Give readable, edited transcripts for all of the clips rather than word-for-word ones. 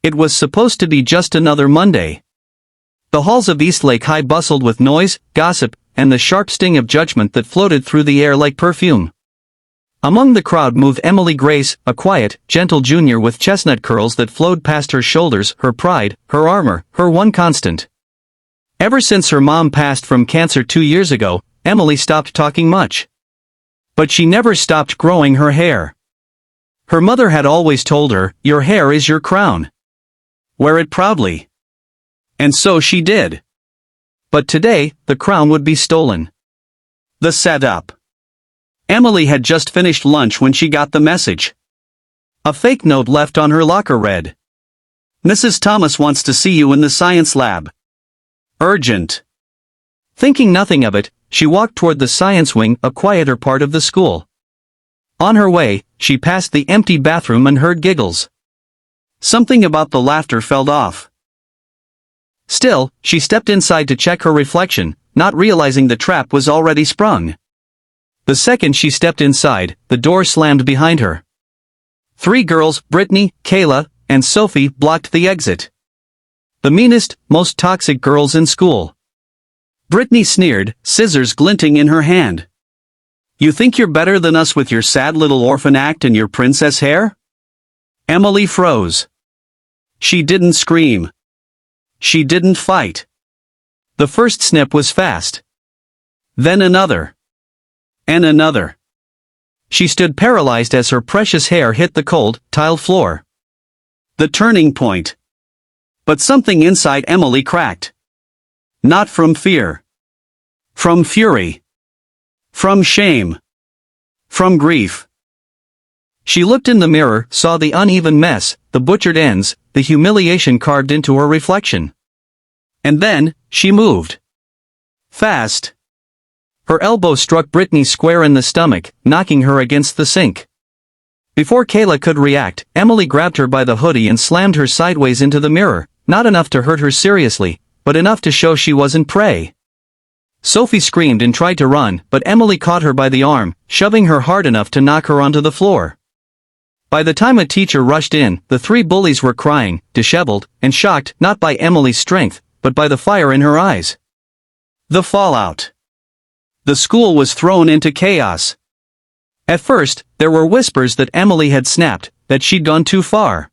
It was supposed to be just another Monday. The halls of Eastlake High bustled with noise, gossip, and the sharp sting of judgment that floated through the air like perfume. Among the crowd moved Emily Grace, a quiet, gentle junior with chestnut curls that flowed past her shoulders, her pride, her armor, her one constant. Ever since her mom passed from cancer 2 years ago, Emily stopped talking much. But she never stopped growing her hair. Her mother had always told her, "Your hair is your crown. Wear it proudly." And so she did. But today, the crown would be stolen. The setup. Emily had just finished lunch when she got the message. A fake note left on her locker read, "Mrs. Thomas wants to see you in the science lab. Urgent." Thinking nothing of it, she walked toward the science wing, a quieter part of the school. On her way, she passed the empty bathroom and heard giggles. Something about the laughter felt off. Still, she stepped inside to check her reflection, not realizing the trap was already sprung. The second she stepped inside, the door slammed behind her. 3 girls, Brittany, Kayla, and Sophie, blocked the exit. The meanest, most toxic girls in school. Brittany sneered, scissors glinting in her hand. "You think you're better than us with your sad little orphan act and your princess hair?" Emily froze. She didn't scream. She didn't fight. The first snip was fast. Then another. And another. She stood paralyzed as her precious hair hit the cold, tiled floor. The turning point. But something inside Emily cracked. Not from fear. From fury. From shame. From grief. She looked in the mirror, saw the uneven mess, the butchered ends, the humiliation carved into her reflection. And then, she moved. Fast. Her elbow struck Brittany square in the stomach, knocking her against the sink. Before Kayla could react, Emily grabbed her by the hoodie and slammed her sideways into the mirror, not enough to hurt her seriously, but enough to show she wasn't prey. Sophie screamed and tried to run, but Emily caught her by the arm, shoving her hard enough to knock her onto the floor. By the time a teacher rushed in, the 3 bullies were crying, disheveled, and shocked not by Emily's strength, but by the fire in her eyes. The fallout. The school was thrown into chaos. At first, there were whispers that Emily had snapped, that she'd gone too far.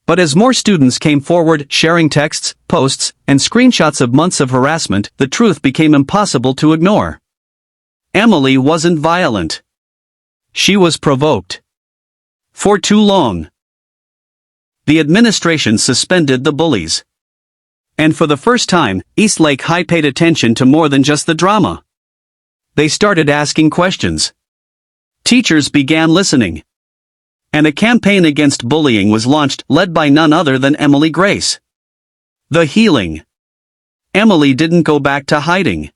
But as more students came forward, sharing texts, posts, and screenshots of months of harassment, the truth became impossible to ignore. Emily wasn't violent. She was provoked. For too long. The administration suspended the bullies. And for the first time, Eastlake High paid attention to more than just the drama. They started asking questions. Teachers began listening. And a campaign against bullying was launched, led by none other than Emily Grace. The healing. Emily didn't go back to hiding.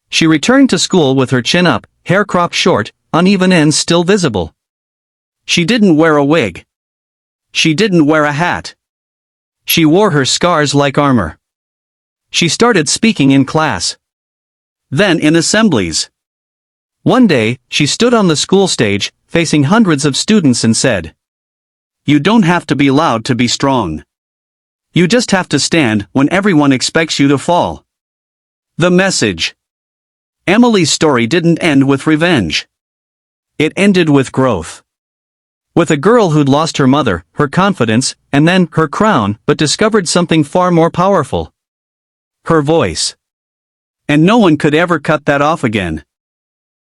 She returned to school with her chin up, hair cropped short, uneven ends still visible. She didn't wear a wig. She didn't wear a hat. She wore her scars like armor. She started speaking in class. Then in assemblies. One day, she stood on the school stage, facing hundreds of students and said, "You don't have to be loud to be strong. You just have to stand when everyone expects you to fall." The message. Emily's story didn't end with revenge. It ended with growth. With a girl who'd lost her mother, her confidence, and then her crown, but discovered something far more powerful. Her voice. And no one could ever cut that off again.